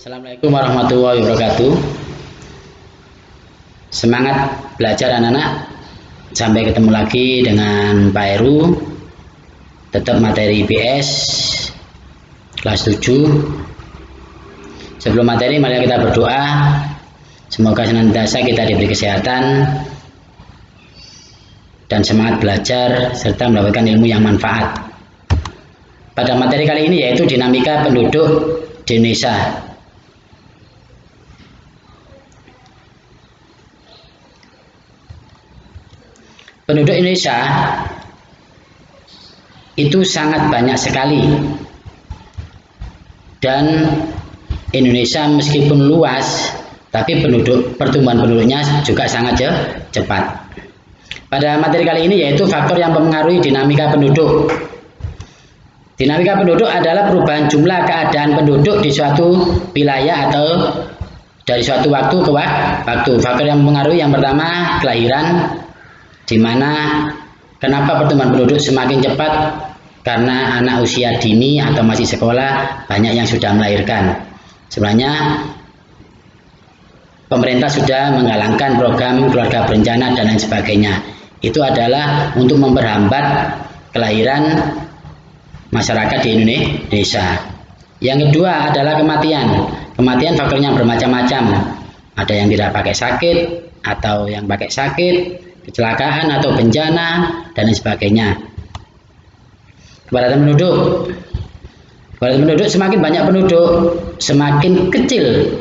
Assalamualaikum warahmatullahi wabarakatuh. Semangat belajar anak-anak. Sampai ketemu lagi dengan Pak Heru. Tetap materi IPS kelas 7. Sebelum materi, mari kita berdoa. Semoga senantiasa kita diberi kesehatan dan semangat belajar serta mendapatkan ilmu yang manfaat. Pada materi kali ini yaitu dinamika penduduk di Indonesia. Penduduk Indonesia itu sangat banyak sekali, dan Indonesia meskipun luas, tapi pertumbuhan penduduknya juga sangat cepat. Pada materi kali ini yaitu faktor yang mempengaruhi dinamika penduduk. Dinamika penduduk adalah perubahan jumlah keadaan penduduk di suatu wilayah atau dari suatu waktu ke waktu. Faktor yang mempengaruhi yang pertama kelahiran, di mana kenapa pertumbuhan penduduk semakin cepat? Karena anak usia dini atau masih sekolah banyak yang sudah melahirkan. Sebenarnya pemerintah sudah menggalangkan program keluarga berencana dan lain sebagainya. Itu adalah untuk memperhambat kelahiran masyarakat di Indonesia. Yang kedua adalah kematian. Kematian faktornya bermacam-macam. Ada yang tidak pakai sakit atau yang pakai sakit, kecelakaan atau bencana dan lain sebagainya. Kepadatan penduduk semakin banyak penduduk, semakin kecil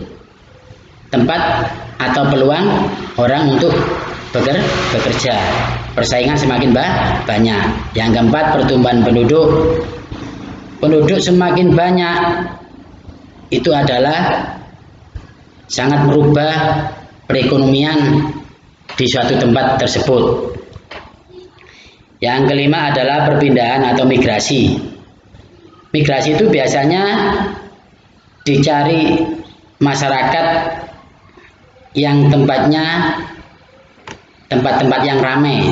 tempat atau peluang orang untuk bekerja. Persaingan semakin banyak. Yang keempat, pertumbuhan penduduk semakin banyak, itu adalah sangat merubah perekonomian di suatu tempat tersebut. Yang kelima adalah perpindahan atau migrasi. Migrasi itu biasanya dicari masyarakat yang tempat-tempat yang ramai,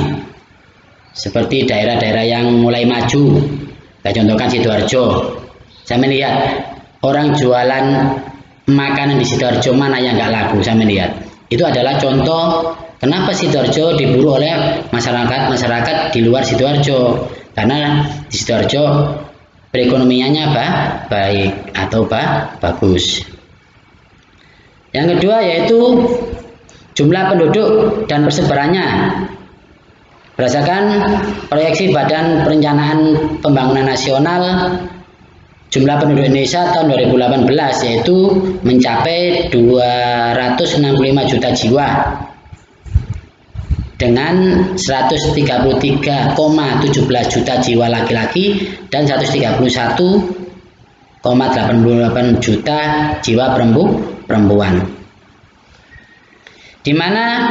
seperti daerah-daerah yang mulai maju. Kita contohkan Sidoarjo. Saya melihat orang jualan makanan di Sidoarjo mana yang nggak laku. Saya melihat itu adalah contoh kenapa Sidoarjo diburu oleh masyarakat di luar Sidoarjo, karena di Sidoarjo perekonomiannya baik atau bagus. Yang kedua yaitu jumlah penduduk dan persebarannya. Berdasarkan proyeksi Badan Perencanaan Pembangunan Nasional, jumlah penduduk Indonesia tahun 2018 yaitu mencapai 265 juta jiwa dengan 133,17 juta jiwa laki-laki dan 131,88 juta jiwa perempuan. Di mana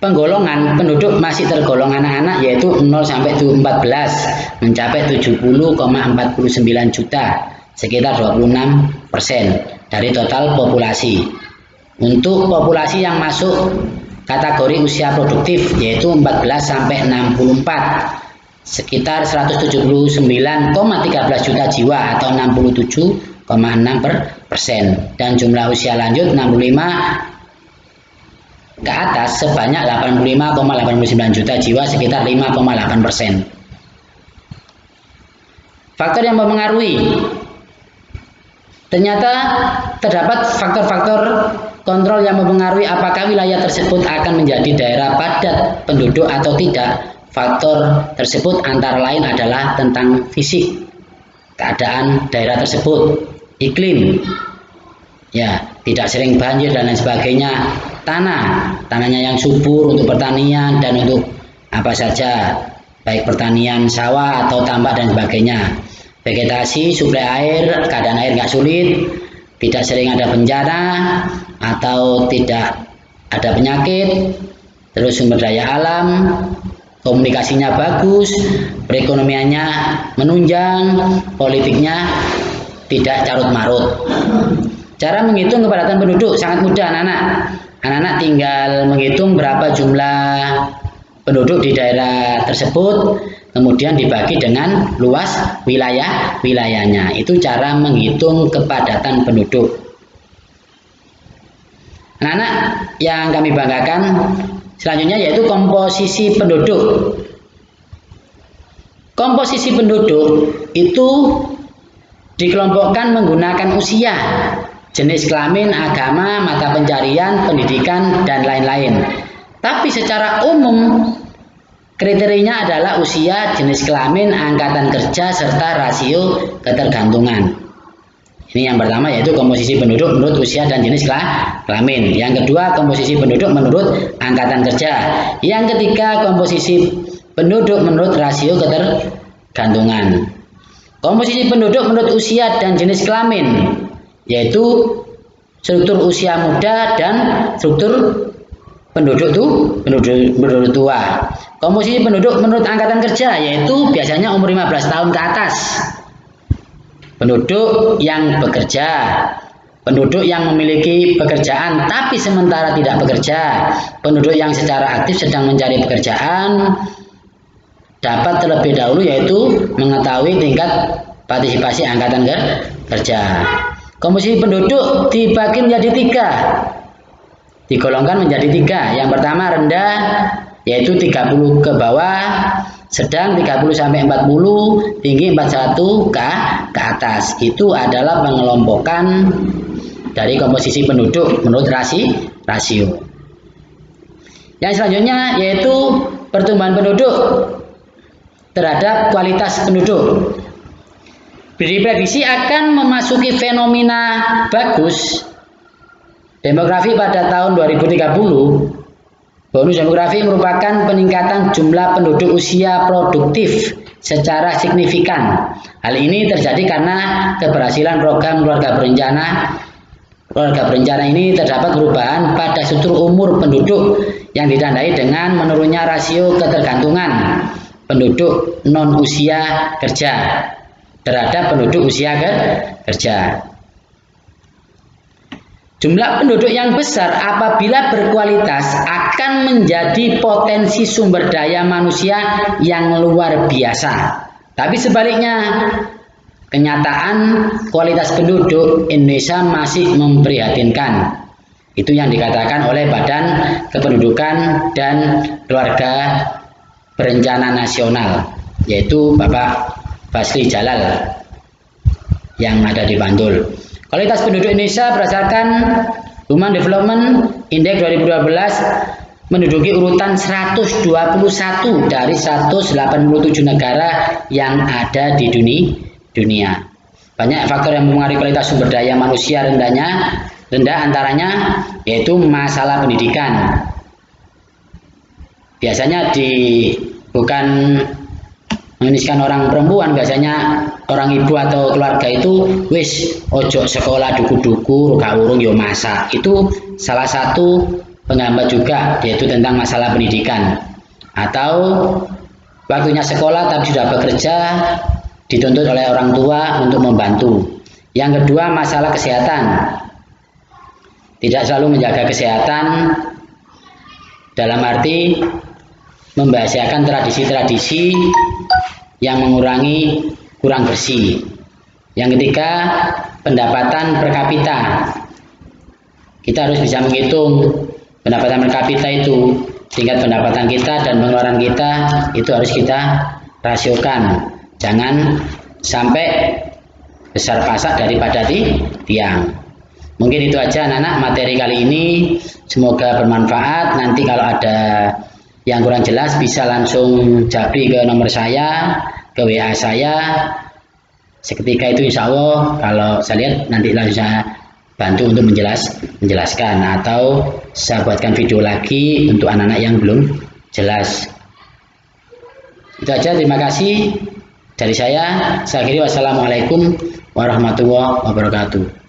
penggolongan penduduk masih tergolong anak-anak yaitu 0 sampai 14 mencapai 70,49 juta, sekitar 26% dari total populasi. Untuk populasi yang masuk kategori usia produktif yaitu 14 sampai 64 sekitar 179,13 juta jiwa atau 67,6%, dan jumlah usia lanjut 65 ke atas sebanyak 85,89 juta jiwa, sekitar 5,8%. Faktor yang mempengaruhi, ternyata terdapat faktor-faktor kontrol yang mempengaruhi apakah wilayah tersebut akan menjadi daerah padat penduduk atau tidak. Faktor tersebut antara lain adalah tentang fisik, keadaan daerah tersebut, iklim, tidak sering banjir dan lain sebagainya, tanahnya yang subur untuk pertanian dan untuk apa saja, baik pertanian sawah atau tambak dan sebagainya. Vegetasi, suplai air, keadaan air nggak sulit, tidak sering ada bencana atau tidak ada penyakit, terus sumber daya alam, komunikasinya bagus, perekonomiannya menunjang, politiknya tidak carut marut. Cara menghitung kepadatan penduduk sangat mudah, anak-anak. Anak-anak tinggal menghitung berapa jumlah penduduk di daerah tersebut, kemudian dibagi dengan luas wilayahnya. Itu cara menghitung kepadatan penduduk. Anak-anak yang kami banggakan, selanjutnya yaitu komposisi penduduk. Komposisi penduduk itu dikelompokkan menggunakan usia, jenis kelamin, agama, mata pencarian, pendidikan, dan lain-lain. Tapi secara umum kriterianya adalah usia, jenis kelamin, angkatan kerja, serta rasio ketergantungan. Ini yang pertama yaitu komposisi penduduk menurut usia dan jenis kelamin. Yang kedua komposisi penduduk menurut angkatan kerja. Yang ketiga komposisi penduduk menurut rasio ketergantungan. Komposisi penduduk menurut usia dan jenis kelamin yaitu struktur usia muda dan struktur penduduk tua. Komposisi penduduk menurut angkatan kerja yaitu biasanya umur 15 tahun ke atas. Penduduk yang bekerja, penduduk yang memiliki pekerjaan tapi sementara tidak bekerja, penduduk yang secara aktif sedang mencari pekerjaan, dapat terlebih dahulu yaitu mengetahui tingkat partisipasi angkatan kerja. Komposisi penduduk dibagi menjadi 3, digolongkan menjadi 3. Yang pertama rendah yaitu 30 ke bawah, sedang 30 sampai 40, tinggi 41 ke atas. Itu adalah pengelompokan dari komposisi penduduk menurut rasio. Yang selanjutnya yaitu pertumbuhan penduduk terhadap kualitas penduduk. Diprediksi akan memasuki fenomena bagus demografi pada tahun 2030. Bonus demografi merupakan peningkatan jumlah penduduk usia produktif secara signifikan. Hal ini terjadi karena keberhasilan program keluarga berencana. Keluarga berencana ini terdapat perubahan pada struktur umur penduduk yang ditandai dengan menurunnya rasio ketergantungan penduduk non usia kerja terhadap penduduk usia kerja. Jumlah penduduk yang besar apabila berkualitas akan menjadi potensi sumber daya manusia yang luar biasa. Tapi sebaliknya, kenyataan kualitas penduduk Indonesia masih memprihatinkan. Itu yang dikatakan oleh Badan Kependudukan dan Keluarga Berencana Nasional, yaitu Bapak Basri Jalal yang ada di Bantul. Kualitas penduduk Indonesia berdasarkan Human Development Index 2012 menduduki urutan 121 dari 187 negara yang ada di dunia. Banyak faktor yang mempengaruhi kualitas sumber daya manusia rendah antaranya yaitu masalah pendidikan. Biasanya bukan memisahkan orang perempuan, biasanya orang ibu atau keluarga itu wis ojo sekolah duku-duku gak urung yo masak. Itu salah satu penghambat juga, yaitu tentang masalah pendidikan. Atau waktunya sekolah tapi sudah bekerja, dituntut oleh orang tua untuk membantu. Yang kedua masalah kesehatan, tidak selalu menjaga kesehatan dalam arti membahasakan tradisi-tradisi yang mengurangi kurang bersih. Yang ketiga, pendapatan per kapita. Kita harus bisa menghitung pendapatan per kapita itu, tingkat pendapatan kita dan pengeluaran kita itu harus kita rasiokan. Jangan sampai besar pasak daripada tiang. Mungkin itu aja anak-anak materi kali ini. Semoga bermanfaat. Nanti kalau ada yang kurang jelas bisa langsung japri ke nomor saya, ke WA saya. Seketika itu insya Allah kalau saya lihat nanti langsung saya bantu untuk menjelaskan atau saya buatkan video lagi untuk anak-anak yang belum jelas. Itu aja, terima kasih dari saya. Saya akhiri, wassalamualaikum warahmatullahi wabarakatuh.